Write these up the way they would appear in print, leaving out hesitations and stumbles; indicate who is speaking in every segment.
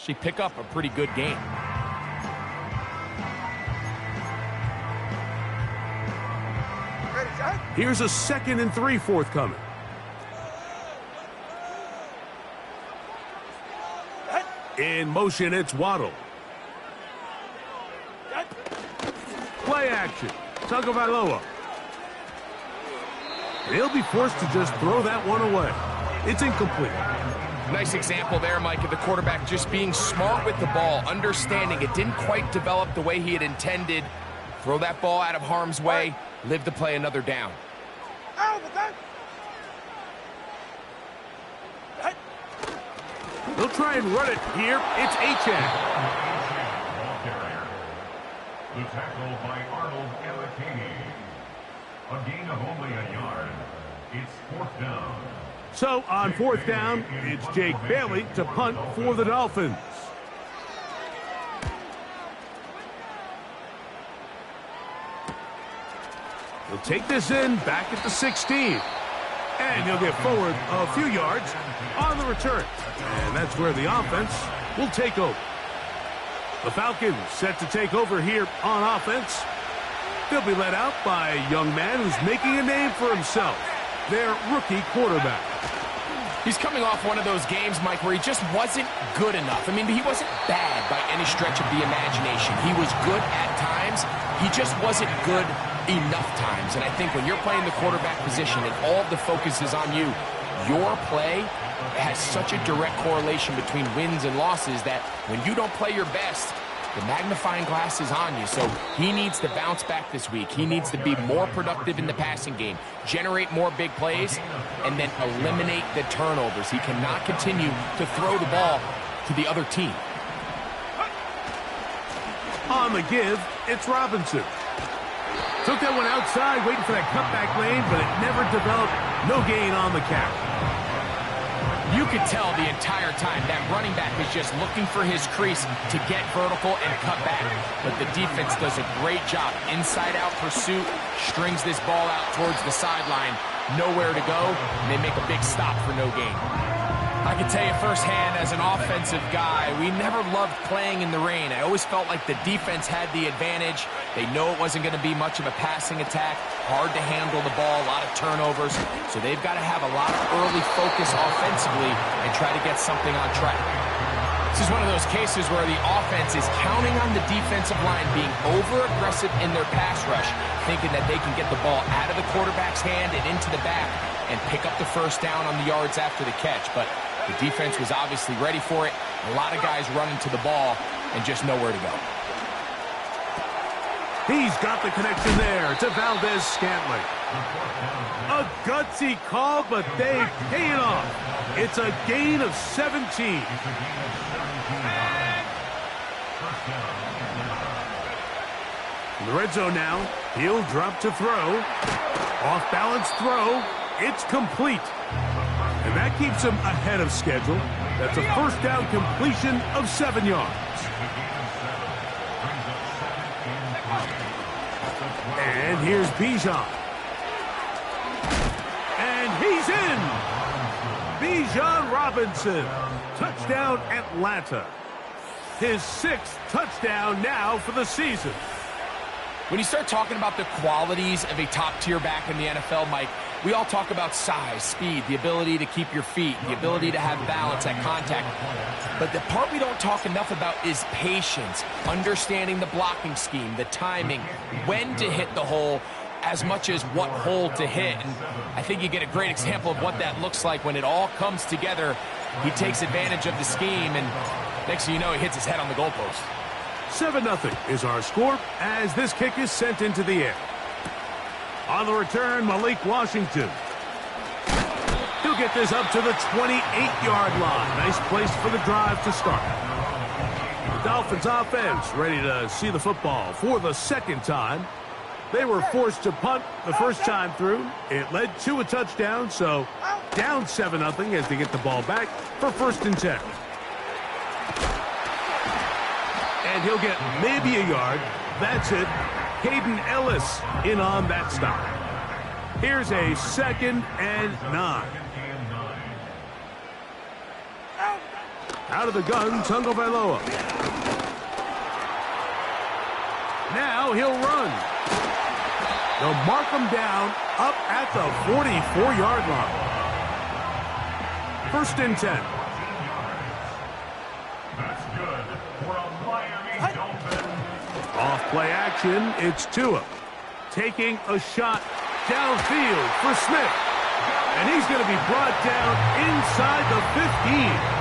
Speaker 1: actually pick up a pretty good game.
Speaker 2: Here's a 2nd and 3 forthcoming. In motion, it's Waddle. Play action. Tagovailoa. He'll be forced to just throw that one away. It's incomplete.
Speaker 1: Nice example there, Mike, of the quarterback just being smart with the ball, understanding it didn't quite develop the way he had intended. Throw that ball out of harm's way, live to play another down.
Speaker 2: They'll try and run it here. It's Achane.
Speaker 3: The tackle by Arnold Ebiketie. A gain of only a yard. It's 4th down.
Speaker 2: So on 4th down, it's Jake Bailey to punt for the Dolphins. He'll take this in back at the 16. And he'll get forward a few yards on the return. And that's where the offense will take over. The Falcons set to take over here on offense. They'll be led out by a young man who's making a name for himself, their rookie quarterback.
Speaker 1: He's coming off one of those games, Mike, where he just wasn't good enough. I mean, he wasn't bad by any stretch of the imagination. He was good at times. He just wasn't good enough times. And I think when you're playing the quarterback position and all of the focus is on you, your play has such a direct correlation between wins and losses that when you don't play your best, the magnifying glass is on you. So he needs to bounce back this week. He needs to be more productive in the passing game, generate more big plays, and then eliminate the turnovers. He cannot continue to throw the ball to the other team.
Speaker 2: On the give, it's Robinson. Took that one outside, waiting for that cutback lane, but it never developed. No gain on the carry.
Speaker 1: You could tell the entire time that running back is just looking for his crease to get vertical and cut back. But the defense does a great job. Inside-out pursuit, strings this ball out towards the sideline. Nowhere to go, and they make a big stop for no gain. I can tell you firsthand, as an offensive guy, we never loved playing in the rain. I always felt like the defense had the advantage. They know it wasn't going to be much of a passing attack. Hard to handle the ball, a lot of turnovers. So they've got to have a lot of early focus offensively and try to get something on track. This is one of those cases where the offense is counting on the defensive line being over-aggressive in their pass rush, thinking that they can get the ball out of the quarterback's hand and into the back and pick up the first down on the yards after the catch. But the defense was obviously ready for it. A lot of guys running to the ball and just nowhere to go.
Speaker 2: He's got the connection there to Valdez-Scantling. A gutsy call, but they pay it off. It's a gain of 17. In the red zone now, he'll drop to throw. Off-balance throw. It's complete. And that keeps him ahead of schedule. That's a first down completion of 7 yards. And here's Bijan. And he's in. Bijan Robinson. Touchdown Atlanta. His 6th touchdown now for the season.
Speaker 1: When you start talking about the qualities of a top-tier back in the NFL, Mike, we all talk about size, speed, the ability to keep your feet, the ability to have balance at contact. But the part we don't talk enough about is patience, understanding the blocking scheme, the timing, when to hit the hole, as much as what hole to hit. And I think you get a great example of what that looks like when it all comes together. He takes advantage of the scheme, and next thing you know, he hits his head on the goalpost.
Speaker 2: 7-0 is our score as this kick is sent into the air. On the return, Malik Washington. He'll get this up to the 28-yard line. Nice place for the drive to start. The Dolphins offense ready to see the football for the 2nd time. They were forced to punt the first time through. It led to a touchdown, so down 7-0 as they get the ball back for 1st and 10. And he'll get maybe a yard. That's it. Caden Ellis in on that stop. Here's a 2nd and 9. Out of the gun, Tagovailoa. Now he'll run. They'll mark him down up at the 44-yard line. 1st and 10.
Speaker 3: That's good for a Miami Dolphin.
Speaker 2: Off play action, it's Tua taking a shot downfield for Smith. And he's going to be brought down inside the 15.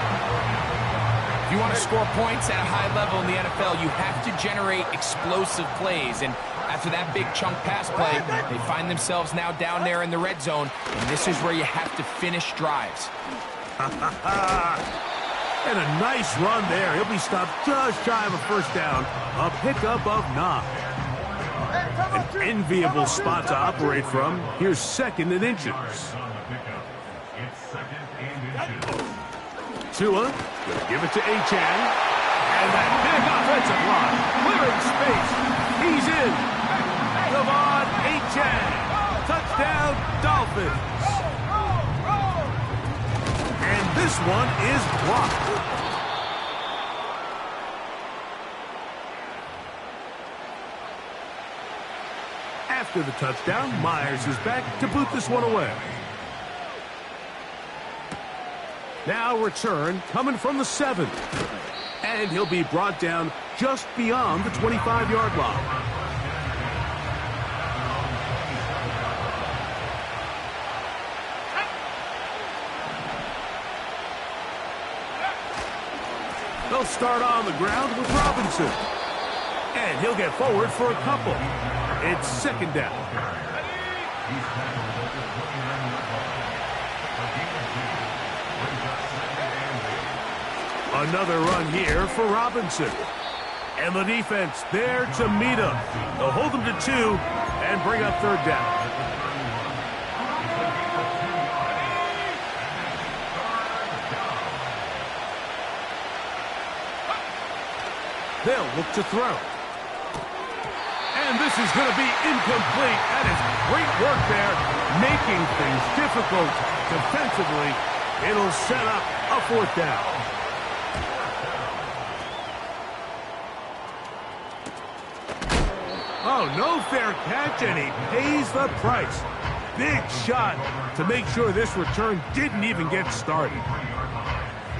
Speaker 1: If you want to score points at a high level in the NFL, you have to generate explosive plays. And after that big chunk pass play, they find themselves now down there in the red zone. And this is where you have to finish drives.
Speaker 2: And a nice run there. He'll be stopped just shy of a 1st down. A pickup of 9. An enviable spot to operate from. Here's 2nd and inches.
Speaker 3: It's 2nd and inches.
Speaker 2: Tua, gonna give it to Achane. And that big offensive line, clearing space. He's in. Devon Achane. Touchdown, Dolphins. And this one is blocked. After the touchdown, Myers is back to boot this one away. Now return coming from the 7th. And he'll be brought down just beyond the 25-yard line. They'll start on the ground with Robinson. And he'll get forward for a couple. It's 2nd down. Another run here for Robinson. And the defense there to meet him. They'll hold him to 2 and bring up 3rd down. They'll look to throw. And this is going to be incomplete. That is great work there, making things difficult defensively. It'll set up a 4th down. Oh, no fair catch, and he pays the price. Big shot to make sure this return didn't even get started.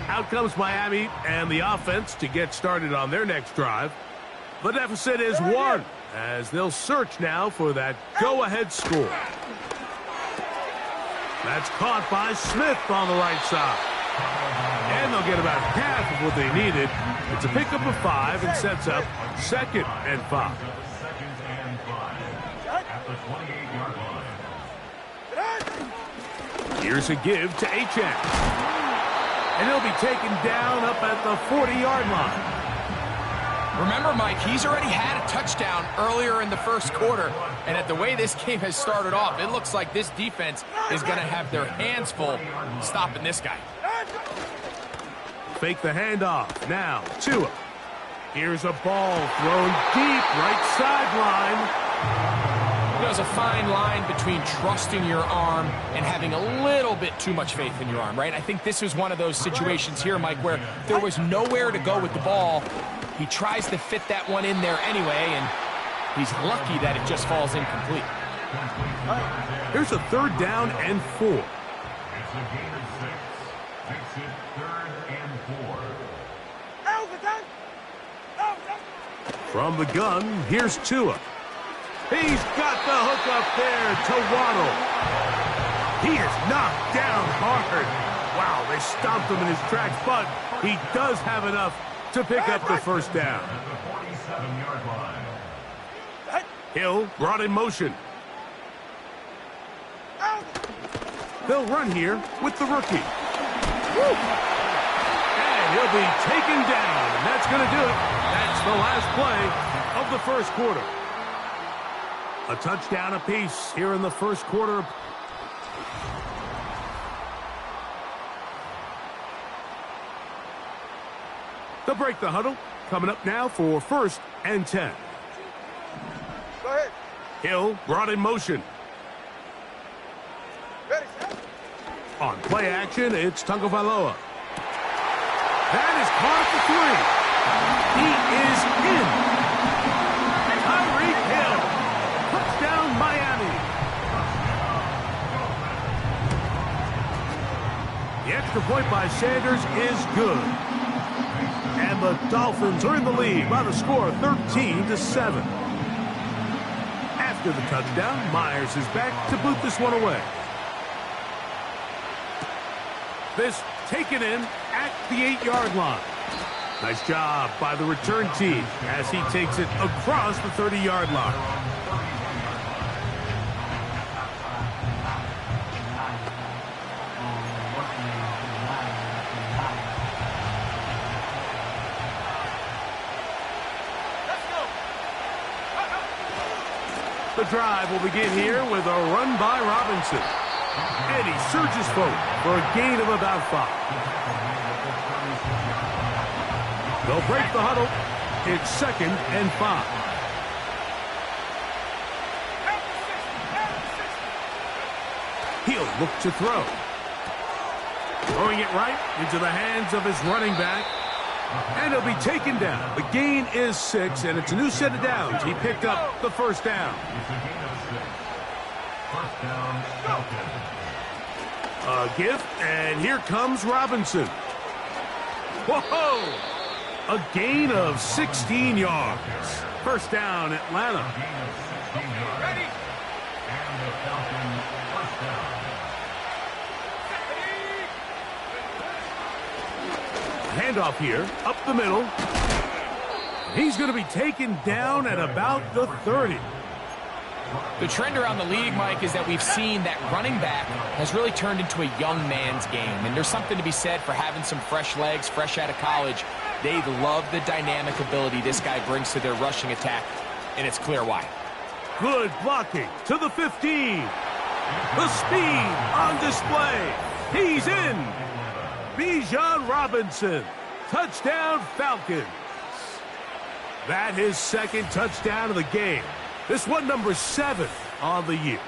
Speaker 2: Out comes Miami and the offense to get started on their next drive. The deficit is 1, as they'll search now for that go-ahead score. That's caught by Smith on the right side. And they'll get about half of what they needed. It's a pickup of 5 and sets up 2nd and 5. Here's a give to Achane. And he'll be taken down up at the 40-yard line.
Speaker 1: Remember, Mike, he's already had a touchdown earlier in the 1st quarter. And at the way this game has started off, it looks like this defense is going to have their hands full stopping this guy.
Speaker 2: Fake the handoff. Now, Tua. Here's a ball thrown deep right sideline.
Speaker 1: There's a fine line between trusting your arm and having a little bit too much faith in your arm, right? I think this was one of those situations here, Mike, where there was nowhere to go with the ball. He tries to fit that one in there anyway, and he's lucky that it just falls incomplete.
Speaker 2: Here's a 3rd down and 4.
Speaker 3: It's a gain of 6. Makes it 3rd and 4.
Speaker 2: From the gun, here's Tua. He's got the hook up there to Waddle. He is knocked down hard. Wow, they stomped him in his tracks, but he does have enough to pick up the 1st down.
Speaker 3: At the 47-yard line.
Speaker 2: Hill brought in motion. They'll run here with the rookie. And he'll be taken down, and that's going to do it. That's the last play of the 1st quarter. A touchdown apiece here in the 1st quarter. They'll break the huddle. Coming up now for 1st and 10.
Speaker 4: Go ahead.
Speaker 2: Hill brought in motion.
Speaker 4: Ready, set.
Speaker 2: On play action, it's Tagovailoa. That is caught at the 3. He is in. Tyreek Hill. Touchdown, Miami. The extra point by Sanders is good. And the Dolphins are in the lead by the score of 13-7. After the touchdown, Myers is back to boot this one away. This taken in at the 8-yard line. Nice job by the return team as he takes it across the 30-yard line. The drive will begin here with a run by Robinson. And he surges forward for a gain of about 5. They'll break the huddle. It's 2nd and 5. He'll look to throw. Throwing it right into the hands of his running back. And he'll be taken down. The gain is 6, and it's a new set of downs. He picked up the first down.
Speaker 3: First down, Falcons.
Speaker 2: A gift, and here comes Robinson. Whoa! A gain of 16 yards. First down, Atlanta.
Speaker 3: Ready? And the Falcons first down.
Speaker 2: Handoff here, up the middle. He's going to be taken down at about the 30.
Speaker 1: The trend around the league, Mike, is that we've seen that running back has really turned into a young man's game. And there's something to be said for having some fresh legs, fresh out of college. They love the dynamic ability this guy brings to their rushing attack, and it's clear why.
Speaker 2: Good blocking to the 15. The speed on display. He's in. Bijan Robinson. Touchdown, Falcons. That is 2nd touchdown of the game. This one number 7 on the year.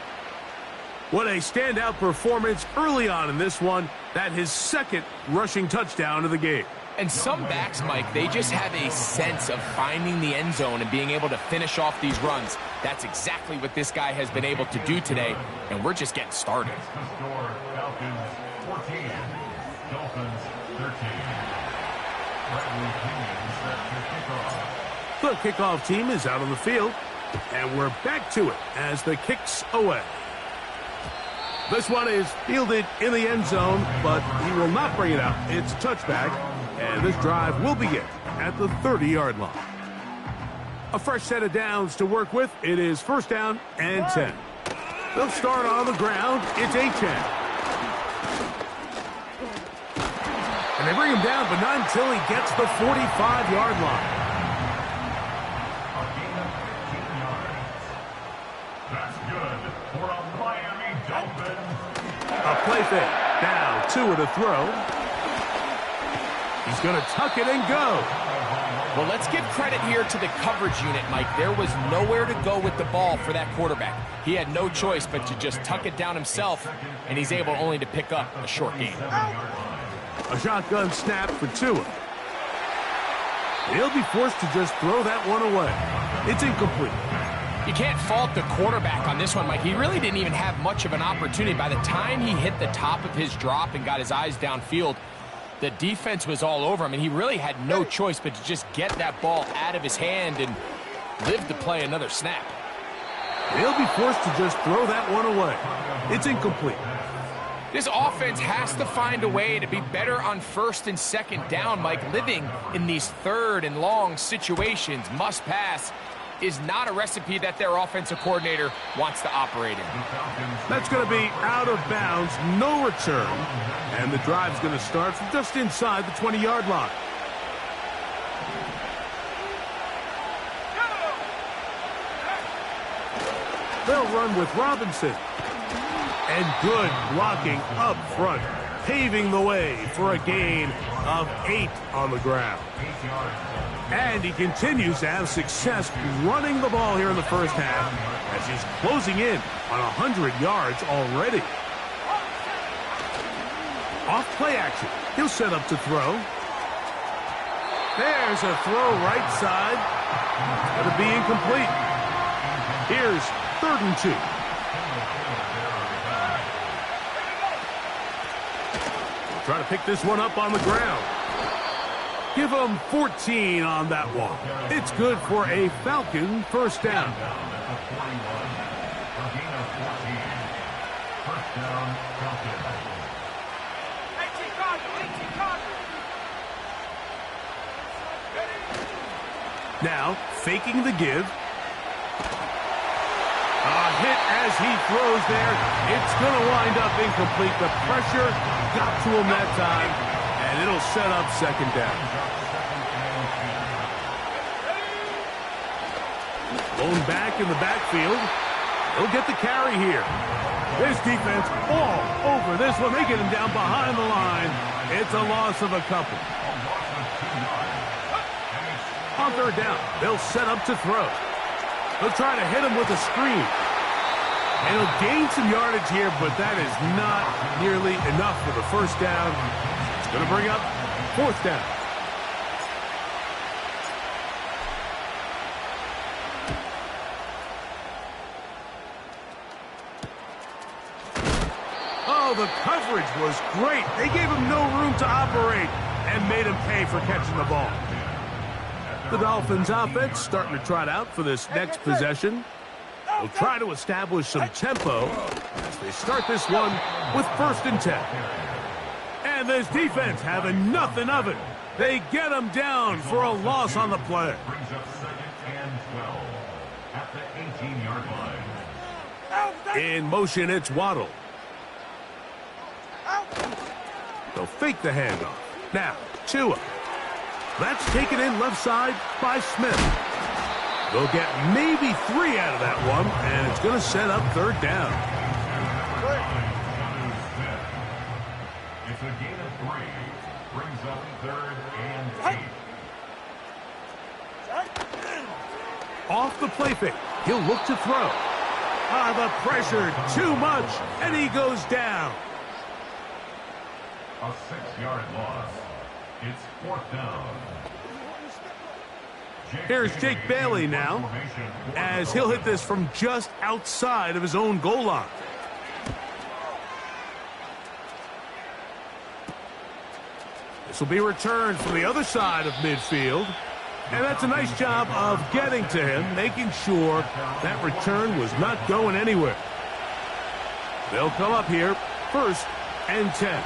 Speaker 2: What a standout performance early on in this one. That his 2nd rushing touchdown of the game.
Speaker 1: And some backs, Mike, they just have a sense of finding the end zone and being able to finish off these runs. That's exactly what this guy has been able to do today, and we're just getting started.
Speaker 3: The score, Falcons 14, Dolphins 13. Bradley Pinion sets the kickoff.
Speaker 2: The kickoff team is out on the field, and we're back to it as the kick's away. This one is fielded in the end zone, but he will not bring it out. It's a touchback, and this drive will begin at the 30-yard line. A fresh set of downs to work with. It is first down and 10. They'll start on the ground. It's Achane. And they bring him down, but not until he gets the 45-yard line.
Speaker 3: That's good for a Miami Dolphins.
Speaker 2: A play fake. Now 2 to throw. He's going to tuck it and go.
Speaker 1: Well, let's give credit here to the coverage unit, Mike. There was nowhere to go with the ball for that quarterback. He had no choice but to just tuck it down himself, and he's able only to pick up a short gain.
Speaker 2: A shotgun snap for Tua. He'll be forced to just throw that one away. It's incomplete.
Speaker 1: You can't fault the quarterback on this one, Mike. He really didn't even have much of an opportunity. By the time he hit the top of his drop and got his eyes downfield, the defense was all over him, and he really had no choice but to just get that ball out of his hand and live to play another snap.
Speaker 2: He'll be forced to just throw that one away. It's incomplete.
Speaker 1: This offense has to find a way to be better on 1st and 2nd down, Mike. Living in these 3rd and long situations, must pass, is not a recipe that their offensive coordinator wants to operate in.
Speaker 2: That's going to be out of bounds, no return. And the drive's going to start from just inside the 20-yard line. They'll run with Robinson. And good blocking up front, paving the way for a gain of 8 on the ground. And he continues to have success running the ball here in the first half as he's closing in on 100 yards already. Off play action. He'll set up to throw. There's a throw right side. It's going to be incomplete. Here's 3rd and 2. Try to pick this one up on the ground. Give them 14 on that one. It's good for a Falcon first down. Now, faking the give. A hit as he throws there. It's going to wind up incomplete. The pressure got to him that time, and it'll set up 2nd down. Blown back in the backfield. He'll get the carry here. This defense all over this one. They get him down behind the line. It's a loss of a couple. On 3rd down, they'll set up to throw. They'll try to hit him with a screen. And he'll gain some yardage here, but that is not nearly enough for the first down. It's going to bring up 4th down. Oh, the coverage was great. They gave him no room to operate and made him pay for catching the ball. The Dolphins offense starting to trot out for this next possession. They'll try to establish some tempo as they start this one with 1st and 10. And this defense having nothing of it. They get him down for a loss on the play.
Speaker 3: Brings up 2nd and 12 at the 18-yard line.
Speaker 2: In motion, it's Waddle. They'll fake the handoff. Now, Tua. That's taken in left side by Smith. They'll get maybe 3 out of that one, and it's going to set up 3rd down.
Speaker 3: It's a gain of 3. Brings up 3rd and 8.
Speaker 2: Off the play fake. He'll look to throw. The pressure, too much, and he goes down.
Speaker 3: A 6-yard loss. It's 4th down.
Speaker 2: Here's Jake Bailey now, as he'll hit this from just outside of his own goal line. This will be returned from the other side of midfield. And that's a nice job of getting to him, making sure that return was not going anywhere. They'll come up here, 1st and 10.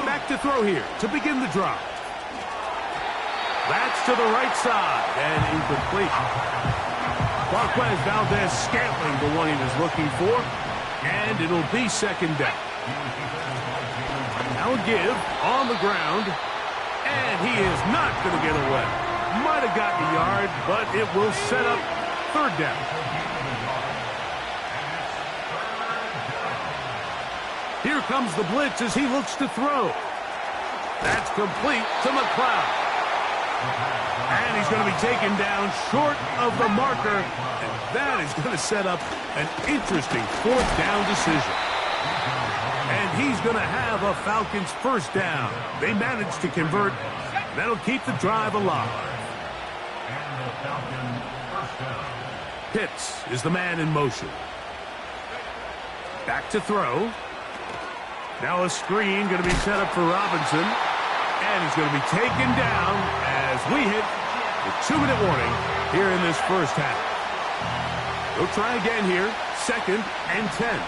Speaker 2: Back to throw here to begin the drive. That's to the right side and incomplete. Marquez Valdez-Scantling, the one he was looking for, and it'll be 2nd down. Now a give on the ground, and he is not going to get away. Might have gotten a yard, but it will set up 3rd down. Here comes the blitz as he looks to throw. That's complete to McLeod. And he's going to be taken down short of the marker. And that is going to set up an interesting 4th down decision. And he's going to have a Falcons 1st down. They managed to convert. That'll keep the drive alive.
Speaker 3: And the Falcons 1st down.
Speaker 2: Pitts is the man in motion. Back to throw. Now a screen going to be set up for Robinson. And he's going to be taken down as we hit the 2-minute warning here in this 1st half. They'll try again here, 2nd and 10.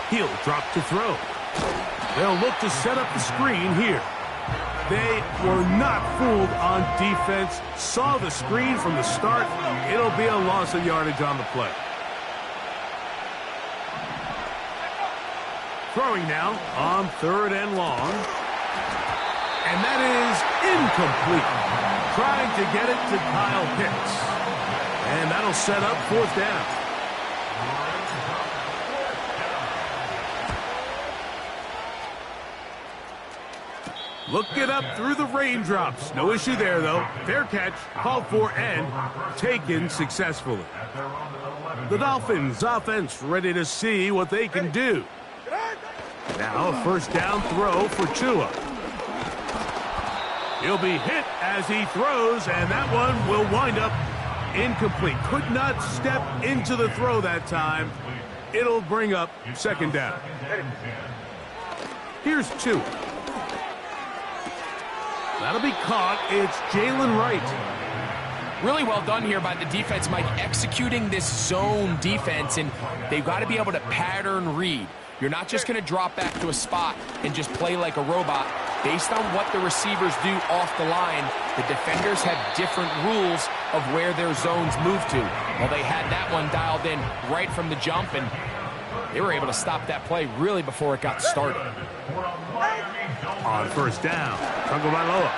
Speaker 2: He'll drop to throw. They'll look to set up the screen here. They were not fooled on defense. Saw the screen from the start. It'll be a loss of yardage on the play. Throwing now on 3rd and long. And that is incomplete. Trying to get it to Kyle Pitts. And that'll set up 4th down. Look it up through the raindrops. No issue there, though. Fair catch, called for, and taken successfully. The Dolphins offense ready to see what they can do. Now Now a first down throw for Tua. He'll be hit as he throws, and that one will wind up incomplete. Could not step into the throw that time. It'll bring up second down. Here's Tua. That'll be caught. It's Jalen Wright.
Speaker 1: Really well done here by the defense, Mike, executing this zone defense, and they've got to be able to pattern read. You're not just going to drop back to a spot and just play like a robot. Based on what the receivers do off the line, the defenders have different rules of where their zones move to. Well, they had that one dialed in right from the jump, and they were able to stop that play really before it got started.
Speaker 2: On first down, Tagovailoa.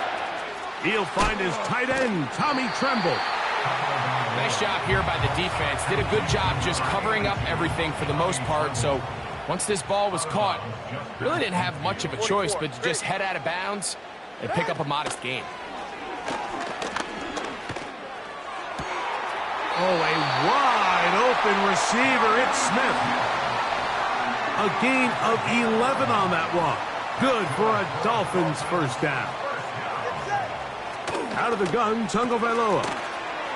Speaker 2: He'll find his tight end, Tommy Tremble.
Speaker 1: Nice job here by the defense. Did a good job just covering up everything for the most part. So once this ball was caught, really didn't have much of a choice but to just head out of bounds and pick up a modest gain.
Speaker 2: Oh, a wide open receiver. It's Smith. A gain of 11 on that one. Good for a Dolphins first down. Out of the gun, Tagovailoa.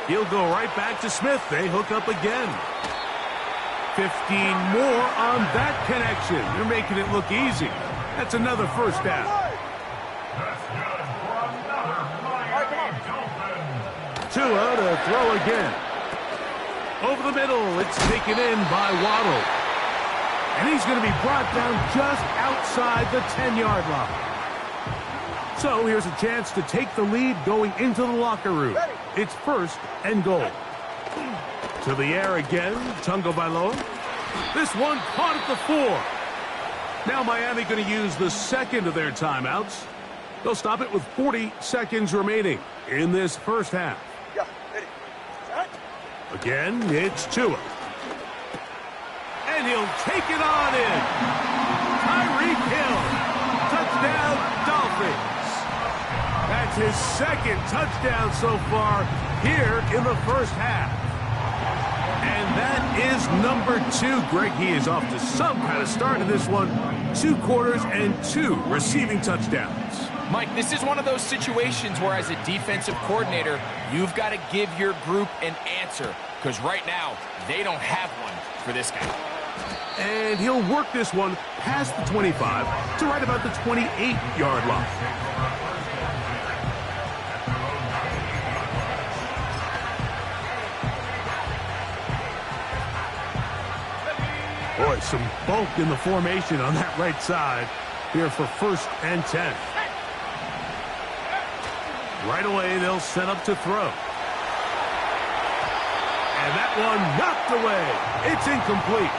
Speaker 2: He'll go right back to Smith. They hook up again. 15 more on that connection. You're making it look easy. That's another first down. Tua to throw again. Over the middle, it's taken in by Waddle. And he's going to be brought down just outside the 10-yard line. So here's a chance to take the lead going into the locker room. It's first and goal. To the air again, Tagovailoa. This one caught at the 4. Now Miami going to use the second of their timeouts. They'll stop it with 40 seconds remaining in this first half. Again, it's Tua. And he'll take it on in. Tyreek Hill. Touchdown, Dolphins. That's his second touchdown so far here in the first half. And that is number 2. Greg, he is off to some kind of start in this one. 2 quarters and 2 receiving touchdowns.
Speaker 1: Mike, this is one of those situations where as a defensive coordinator, you've got to give your group an answer. Because right now, they don't have one for this guy.
Speaker 2: And he'll work this one past the 25 to right about the 28-yard line. Boy, some bulk in the formation on that right side here for first and 10. Right away, they'll set up to throw. And that one knocked away. It's incomplete.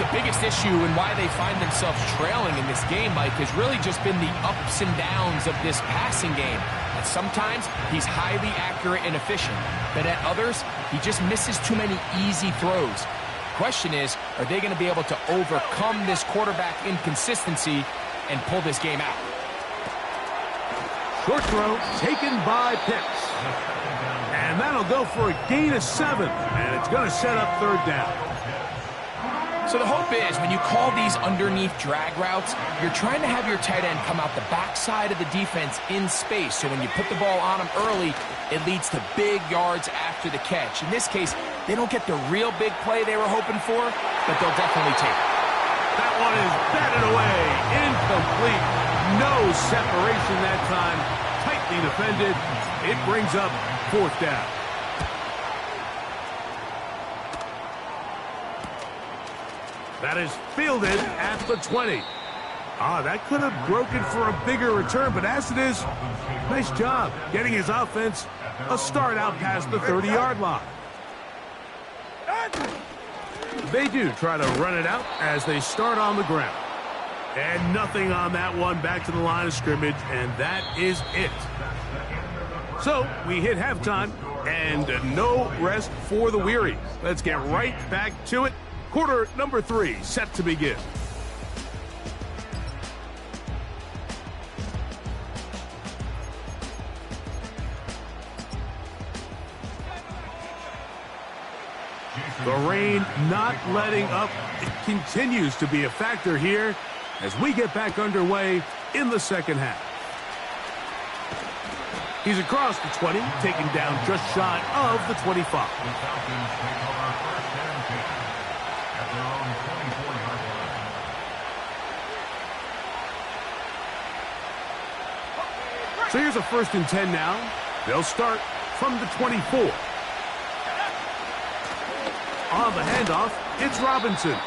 Speaker 1: The biggest issue and why they find themselves trailing in this game, Mike, has really just been the ups and downs of this passing game. And sometimes he's highly accurate and efficient, but at others, he just misses too many easy throws. Question is, are they going to be able to overcome this quarterback inconsistency and pull this game out?
Speaker 2: Short throw taken by Pitts. And that'll go for a gain of 7. And it's going to set up third down.
Speaker 1: So the hope is when you call these underneath drag routes, you're trying to have your tight end come out the backside of the defense in space. So when you put the ball on him early, it leads to big yards after the catch. In this case, they don't get the real big play they were hoping for, but they'll definitely take it.
Speaker 2: That one is batted away. Incomplete. No separation that time. Tightly defended. It brings up fourth down. That is fielded at the 20. That could have broken for a bigger return, but as it is, nice job getting his offense a start out past the 30-yard line. They do try to run it out as they start on the ground. And nothing on that one, back to the line of scrimmage, and that is it. So we hit halftime, and no rest for the weary. Let's get right back to it. Quarter number 3 set to begin. The rain not letting up. It continues to be a factor here as we get back underway in the second half. He's across the 20, taken down just shy of the 25.
Speaker 3: The Falcons take over first and 10 at their own 24-yard line.
Speaker 2: So here's a 1st and 10 now. They'll start from the 24. On the handoff, it's Robinson.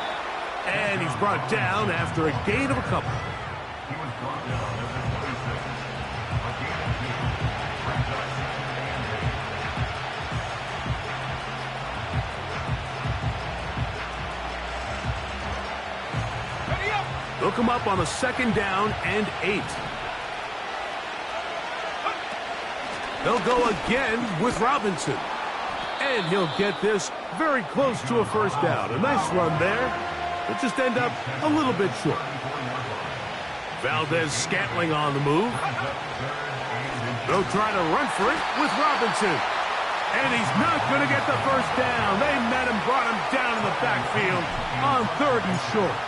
Speaker 2: And he's brought down after a gain of a couple.
Speaker 3: He was brought down at the 26. A gain of 2. Brings up 6 in the end zone.
Speaker 2: They'll come up on a 2nd down and 8. They'll go again with Robinson. And he'll get this very close to a 1st down. A nice run there. Will just end up a little bit short. Valdez-Scantling on the move. They'll try to run for it with Robinson. And he's not going to get the 1st down. They met him, brought him down in the backfield on 3rd and short.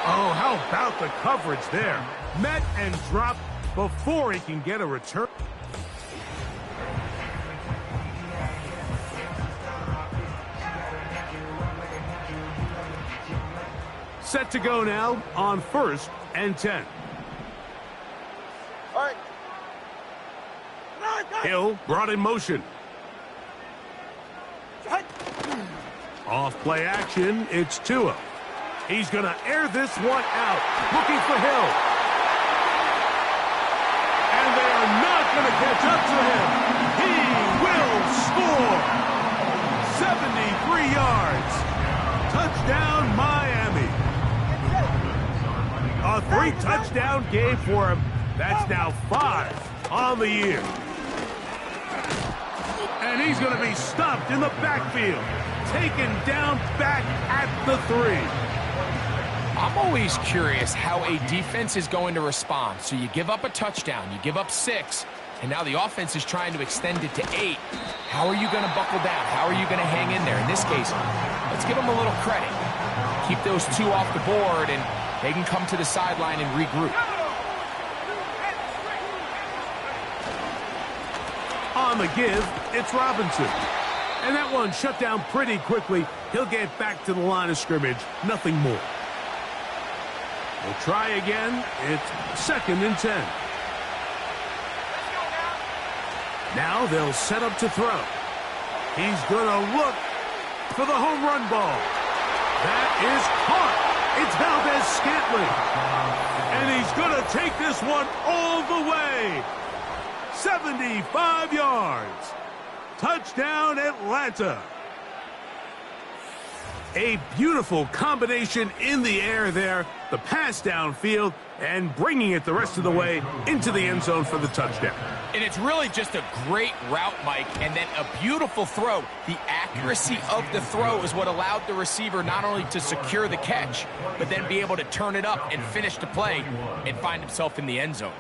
Speaker 2: Oh, how about the coverage there? Met and dropped before he can get a return. Set to go now on 1st and 10.
Speaker 4: All right.
Speaker 2: Hill brought in motion. Off play action, it's Tua. He's going to air this one out, looking for Hill. And they are not going to catch up to him. He will score. 73 yards. Touchdown, Miami. A 3-touchdown game for him. That's now 5 on the year. And he's going to be stopped in the backfield. Taken down back at the 3.
Speaker 1: I'm always curious how a defense is going to respond. So you give up a touchdown, you give up 6, and now the offense is trying to extend it to 8. How are you going to buckle down? How are you going to hang in there? In this case, let's give them a little credit. Keep those 2 off the board, and they can come to the sideline and regroup.
Speaker 2: On the give, it's Robinson. And that one shut down pretty quickly. He'll get back to the line of scrimmage. Nothing more. We'll try again. It's 2nd and 10. Now they'll set up to throw. He's going to look for the home run ball. That is caught. It's Valdez-Scantling. And he's going to take this one all the way. 75 yards. Touchdown, Atlanta. A beautiful combination in the air there. The pass downfield and bringing it the rest of the way into the end zone for the touchdown.
Speaker 1: And it's really just a great route, Mike, and then a beautiful throw. The accuracy of the throw is what allowed the receiver not only to secure the catch, but then be able to turn it up and finish the play and find himself in the end zone.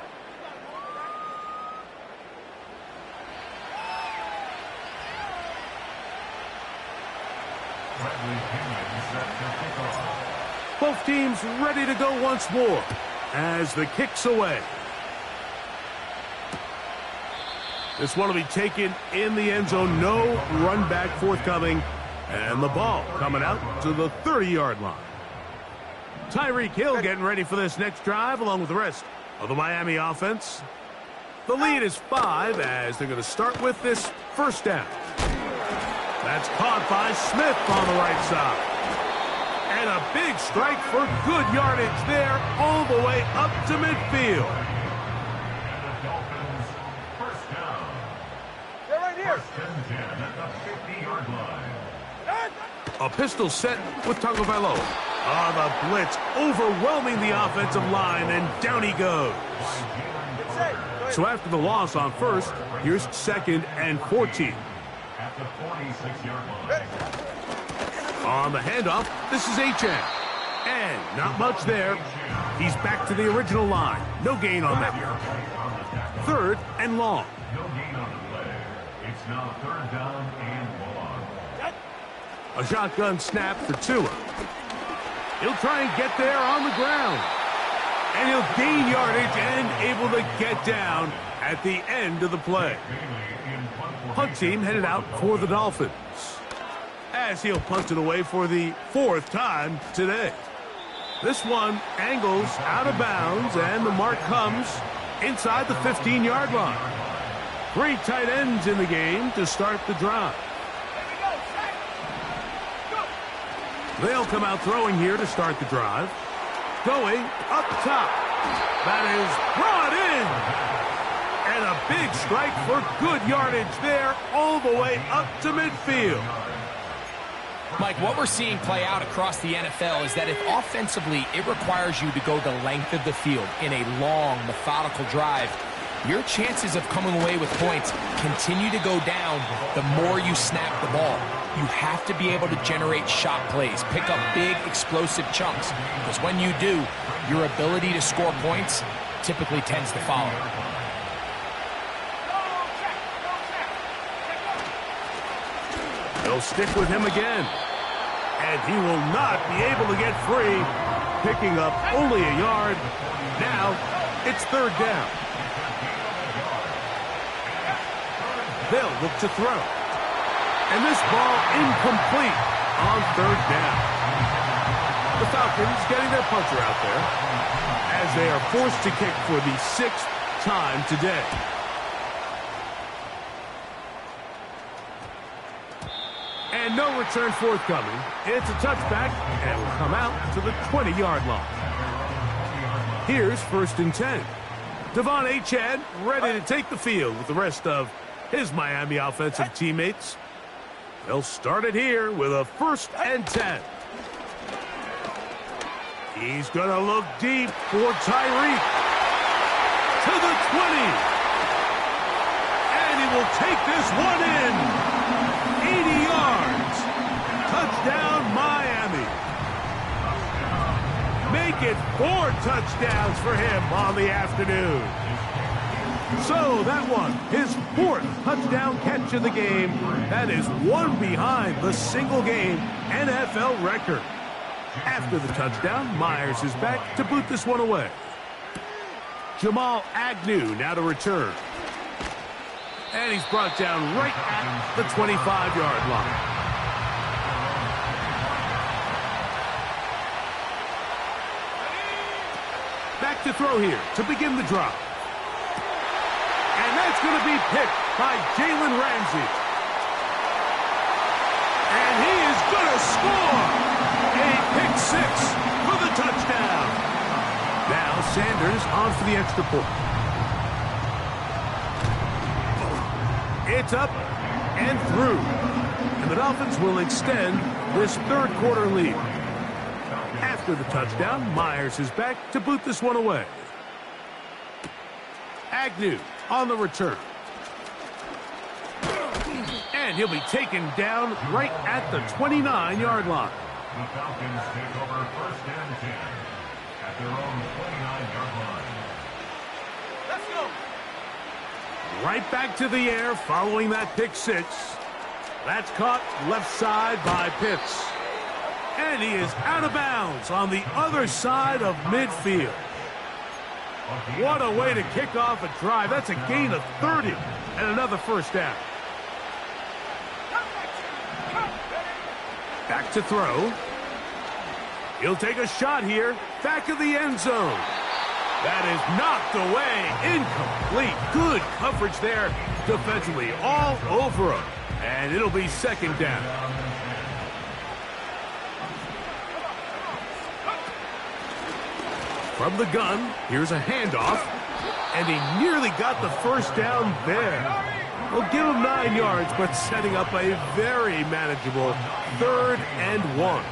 Speaker 2: Both teams ready to go once more as the kick's away. This one will be taken in the end zone. No run back forthcoming. And the ball coming out to the 30-yard line. Tyreek Hill getting ready for this next drive along with the rest of the Miami offense. The lead is 5 as they're going to start with this 1st down. That's caught by Smith on the right side. And a big strike for good yardage there all the way up to midfield.
Speaker 3: And the Dolphins, 1st down.
Speaker 4: They're right here.
Speaker 3: 1st and 10 at the 50-yard line.
Speaker 2: A pistol set with Tagovailoa. The blitz overwhelming the offensive line, and down he goes. So after the loss on 1st, here's 2nd and 14.
Speaker 3: At the 46-yard line.
Speaker 2: On the handoff, this is Achane. And not much there. He's back to the original line. No gain on that. 3rd and long.
Speaker 3: No gain on the play. It's now third down and long.
Speaker 2: A shotgun snap for Tua. He'll try and get there on the ground. And he'll gain yardage and able to get down at the end of the play. Punt team headed out for the Dolphins, as he'll punt it away for the 4th time today. This one angles out of bounds, and the mark comes inside the 15-yard line. 3 tight ends in the game to start the drive. They'll come out throwing here to start the drive. Going up top. That is brought in. And a big strike for good yardage there all the way up to midfield.
Speaker 1: Mike, what we're seeing play out across the NFL is that if offensively it requires you to go the length of the field in a long, methodical drive, your chances of coming away with points continue to go down the more you snap the ball. You have to be able to generate shot plays, pick up big, explosive chunks, because when you do, your ability to score points typically tends to follow.
Speaker 2: They'll stick with him again, and he will not be able to get free, picking up only a yard. Now it's 3rd down. They'll look to throw. And this ball incomplete on 3rd down. The Falcons getting their punter out there as they are forced to kick for the 6th time today. And no return forthcoming. It's a touchback and will come out to the 20-yard line. Here's 1st and 10. Devon Achane ready to take the field with the rest of his Miami offensive teammates. They'll start it here with a 1st and 10. He's going to look deep for Tyreek. To the 20. And he will take this one in. 80 yards. Touchdown, Miami. Make it 4 touchdowns for him on the afternoon. So that one, his 4th touchdown catch of the game. That is one behind the single-game NFL record. After the touchdown, Myers is back to boot this one away. Jamal Agnew now to return. And he's brought down right at the 25-yard line. Back to throw here to begin the drive. And that's going to be picked by Jalen Ramsey. And he is going to score a pick 6 for the touchdown. Now Sanders on for the extra point. It's up and through. And the Dolphins will extend this 3rd quarter lead. After the touchdown, Myers is back to boot this one away. Agnew on the return. And he'll be taken down right at the 29-yard line.
Speaker 3: The Falcons take over 1st and 10 at their own 29-yard line.
Speaker 4: Let's go.
Speaker 2: Right back to the air following that pick 6. That's caught left side by Pitts. And he is out of bounds on the other side of midfield. What a way to kick off a drive. That's a gain of 30 and another 1st down. Back to throw. He'll take a shot here. Back of the end zone. That is knocked away. Incomplete. Good coverage there defensively. All over him. And it'll be 2nd down. From the gun, here's a handoff. And he nearly got the 1st down there. We'll give him 9 yards, but setting up a very manageable 3rd and 1.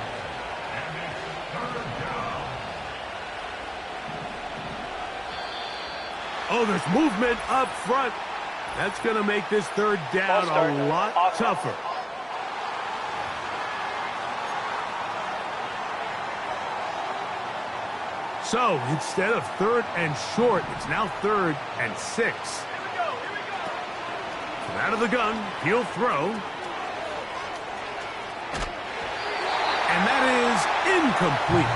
Speaker 2: Oh, there's movement up front. That's going to make this 3rd down a lot tougher. So instead of 3rd and short, it's now 3rd and 6. So Out of the gun, he'll throw. And that is incomplete.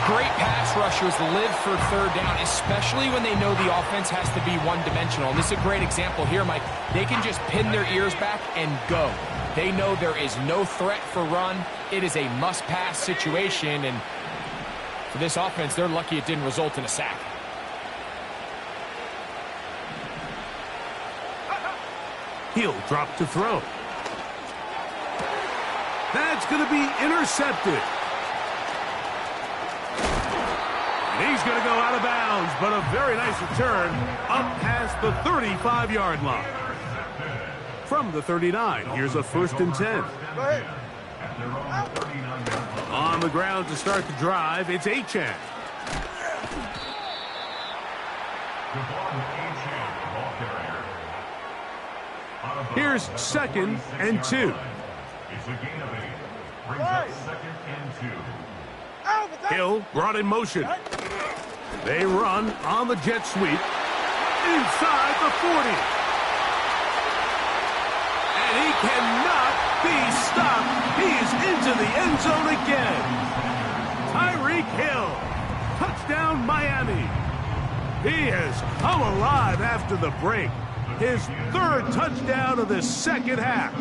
Speaker 1: Great pass rushers live for third down, especially when they know the offense has to be one-dimensional. And this is a great example here, Mike. They can just pin their ears back and go. They know there is no threat for run. It is a must-pass situation, and for this offense, they're lucky it didn't result in a sack.
Speaker 2: He'll drop to throw. That's going to be intercepted. And he's going to go out of bounds, but a very nice return up past the 35-yard line. From the 39, here's a 1st and 10. On the ground to start the drive, it's Achane. Here's 2nd and 2.
Speaker 3: It's a gain of 8. Brings up 2nd and 2.
Speaker 2: Hill brought in motion. They run on the jet sweep inside the 40. And he cannot be stopped. He is into the end zone again. Tyreek Hill. Touchdown, Miami. He has come alive after the break. His 3rd touchdown of the second half.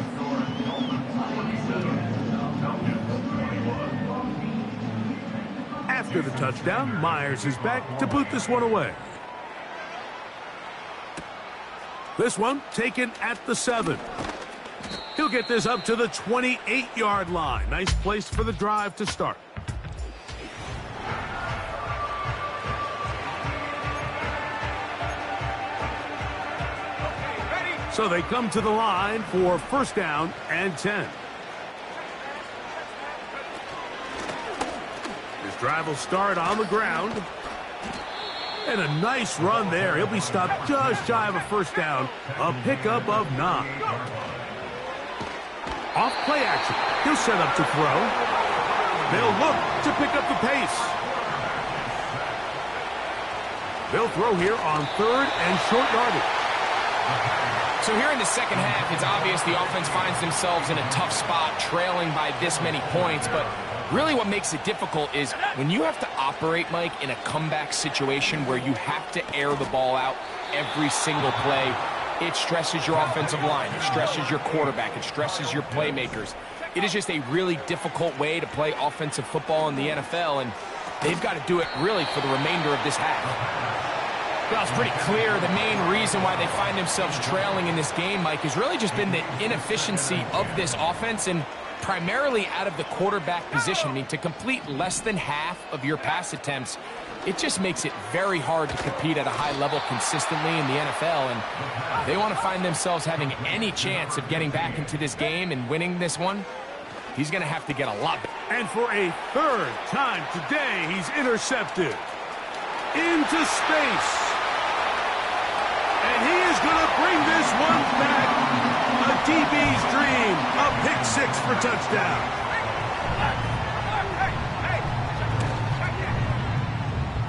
Speaker 2: After the touchdown, Myers is back to boot this one away. This one taken at the 7. He'll get this up to the 28-yard line. Nice place for the drive to start. So they come to the line for 1st down and 10. His drive will start on the ground. And a nice run there. He'll be stopped just shy of a 1st down. A pickup of 9. Off play action. He'll set up to throw. They'll look to pick up the pace. They'll throw here on 3rd and short yardage.
Speaker 1: So here in the second half, it's obvious the offense finds themselves in a tough spot, trailing by this many points. But really what makes it difficult is when you have to operate, Mike, in a comeback situation where you have to air the ball out every single play, it stresses your offensive line. It stresses your quarterback. It stresses your playmakers. It is just a really difficult way to play offensive football in the NFL, and they've got to do it really for the remainder of this half. Well, it's pretty clear the main reason why they find themselves trailing in this game, Mike, has really just been the inefficiency of this offense and primarily out of the quarterback position. I mean, to complete less than half of your pass attempts, it just makes it very hard to compete at a high level consistently in the NFL, and they want to find themselves having any chance of getting back into this game and winning this one. He's going to have to get a lot better.
Speaker 2: And for a 3rd time today, he's intercepted. Into space. And he is going to bring this one back. A DB's dream. A pick 6 for touchdown.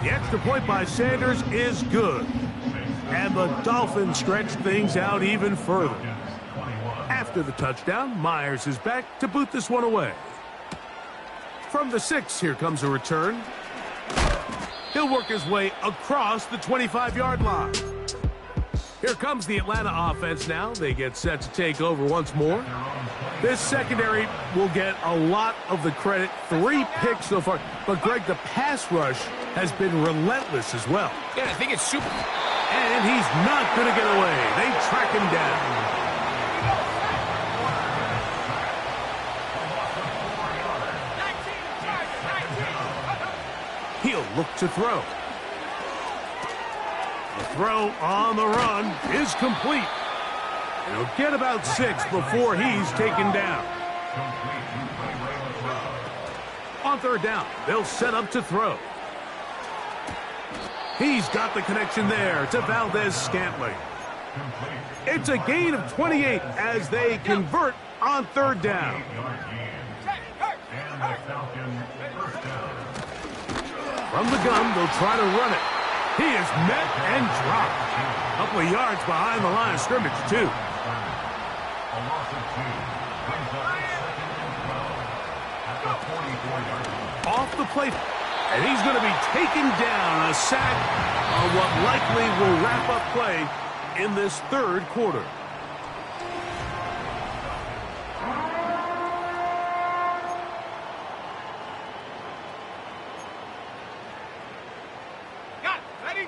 Speaker 2: The extra point by Sanders is good. And the Dolphins stretch things out even further. After the touchdown, Myers is back to boot this one away. From the 6, here comes a return. He'll work his way across the 25-yard line. Here comes the Atlanta offense now. They get set to take over once more. This secondary will get a lot of the credit. 3 picks so far. But, Greg, the pass rush has been relentless as well.
Speaker 1: Yeah, I think it's super.
Speaker 2: And he's not going to get away. They track him down. He'll look to throw. The throw on the run is complete. And he'll get about 6 before he's taken down. On 3rd down, they'll set up to throw. He's got the connection there to Valdez-Scantling. It's a gain of 28 as they convert on 3rd down. From the gun, they'll try to run it. He is met and dropped. A couple of yards behind the line of scrimmage, too. Off the plate. And he's going to be taken down. A sack on what likely will wrap up play in this third quarter.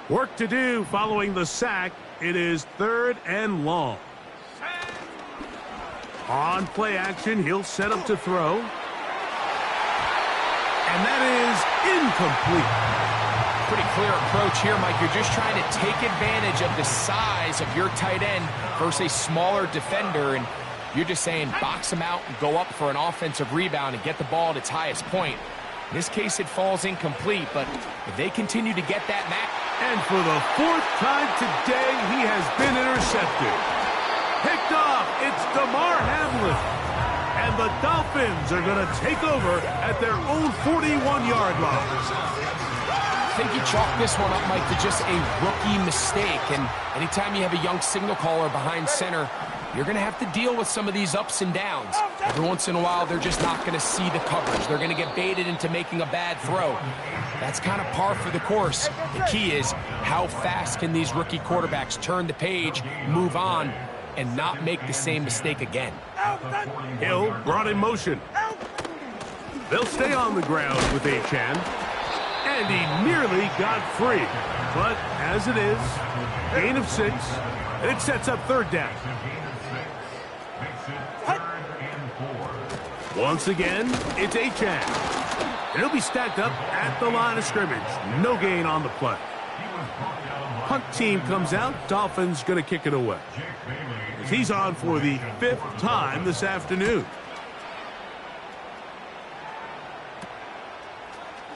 Speaker 2: Work to do following the sack. It is 3rd and long. On play action, he'll set up to throw. And that is incomplete.
Speaker 1: Pretty clear approach here, Mike. You're just trying to take advantage of the size of your tight end versus a smaller defender, and you're just saying box him out and go up for an offensive rebound and get the ball at its highest point. In this case, it falls incomplete, but if they continue to get that match.
Speaker 2: And for the 4th time today, he has been intercepted. Picked off, it's DeMar Hamlin. And the Dolphins are going to take over at their own 41-yard line.
Speaker 1: I think you chalk this one up, Mike, to just a rookie mistake. And anytime you have a young signal caller behind center, you're going to have to deal with some of these ups and downs. Every once in a while, they're just not going to see the coverage. They're going to get baited into making a bad throw. That's kind of par for the course. The key is how fast can these rookie quarterbacks turn the page, move on, and not make the same mistake again.
Speaker 2: Hill brought in motion. They'll stay on the ground with Achane. And he nearly got free. But as it is, gain of 6, and it sets up 3rd down. Once again, it's Achane. And he'll be stacked up at the line of scrimmage. No gain on the play. Punt team comes out. Dolphins going to kick it away. As he's on for the 5th time this afternoon.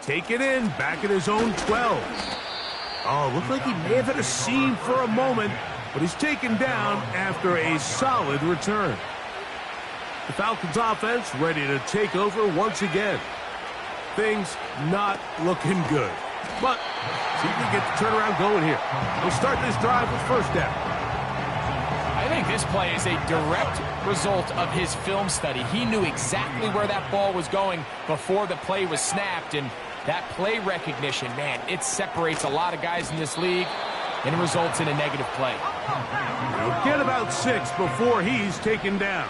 Speaker 2: Take it in, back at his own 12. Oh, looked like he may have hit a seam for a moment, but he's taken down after a solid return. The Falcons offense ready to take over once again. Things not looking good. But see if we get the turnaround going here. We'll start this drive with 1st down.
Speaker 1: I think this play is a direct result of his film study. He knew exactly where that ball was going before the play was snapped, and that play recognition, man, it separates a lot of guys in this league, and it results in a negative play.
Speaker 2: He'll get about 6 before he's taken down.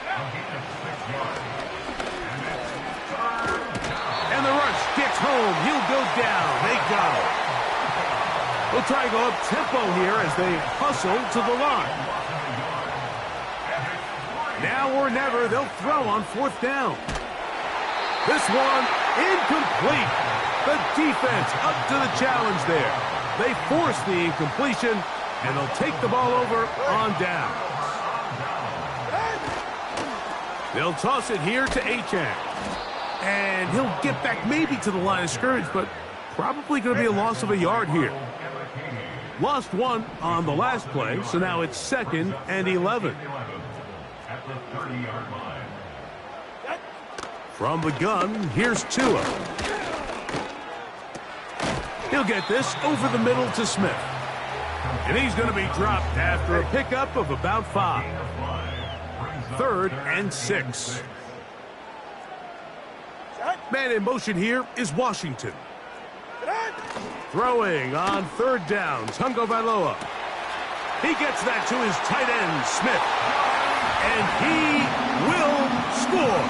Speaker 2: And the rush gets home. He'll go down. They got him. They'll try to go up tempo here as they hustle to the line. Now or never, they'll throw on 4th down. This one incomplete. The defense up to the challenge there. They force the incompletion, and they'll take the ball over on downs. They'll toss it here to Achane. And he'll get back maybe to the line of scrimmage, but probably going to be a loss of a yard here. Lost 1 on the last play, so now it's 2nd and 11.
Speaker 3: At the 30-yard line.
Speaker 2: From the gun, here's Tua. He'll get this over the middle to Smith. And he's going to be dropped after a pickup of about 5. 3rd and 6. Man in motion here is Washington. Throwing on 3rd down, Tungo Vailoa. He gets that to his tight end, Smith. And he will score.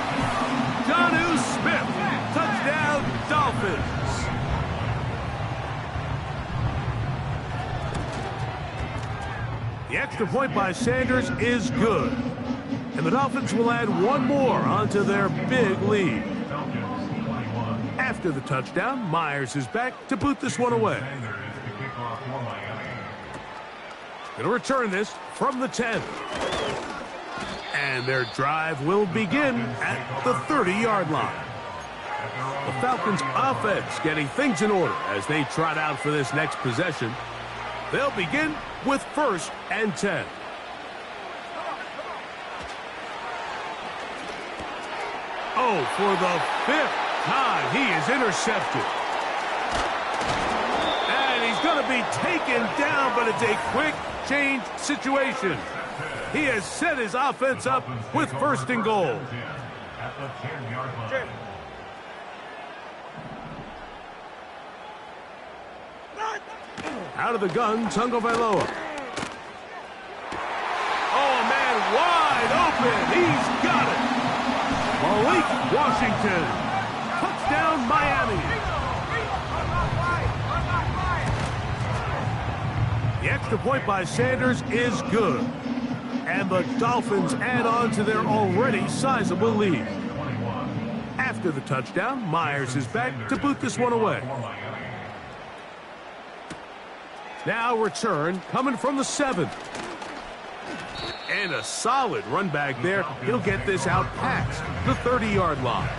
Speaker 2: Jonnu Smith, touchdown Dolphins. The extra point by Sanders is good. And the Dolphins will add 1 more onto their big lead. After the touchdown, Myers is back to boot this one away. Going to return this from the 10. And their drive will begin at the 30-yard line. The Falcons offense getting things in order as they trot out for this next possession. They'll begin with 1st and 10. Oh, for the 5th time, he is intercepted. And he's going to be taken down, but it's a quick change situation. He has set his offense up with first and goal.
Speaker 3: At the 10-yard line.
Speaker 2: Out of the gun, Tagovailoa. Oh, man, wide open. He's got it. Malik Washington. Touchdown, Miami. The extra point by Sanders is good. And the Dolphins add on to their already sizable lead. After the touchdown, Myers is back to boot this one away. Now return coming from the 7. And a solid run back there. He'll get this out past the 30-yard line.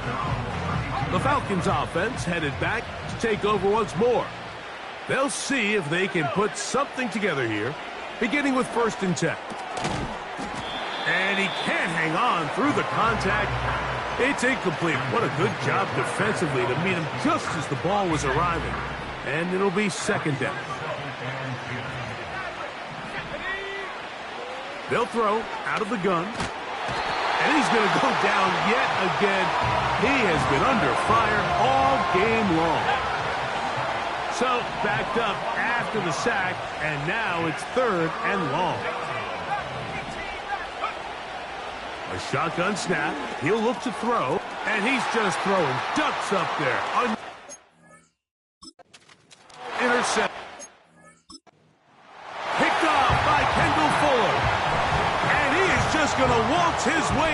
Speaker 2: The Falcons offense headed back to take over once more. They'll see if they can put something together here, beginning with 1st and 10. And he can't hang on through the contact. It's incomplete. What a good job defensively to meet him just as the ball was arriving. And it'll be 2nd down. They'll throw out of the gun. And he's going to go down yet again. He has been under fire all game long. So backed up after the sack, and now it's 3rd and long. A shotgun snap. He'll look to throw, and he's just throwing ducks up there. Intercept. Picked off by Kendall Fuller. And he is just going to waltz his way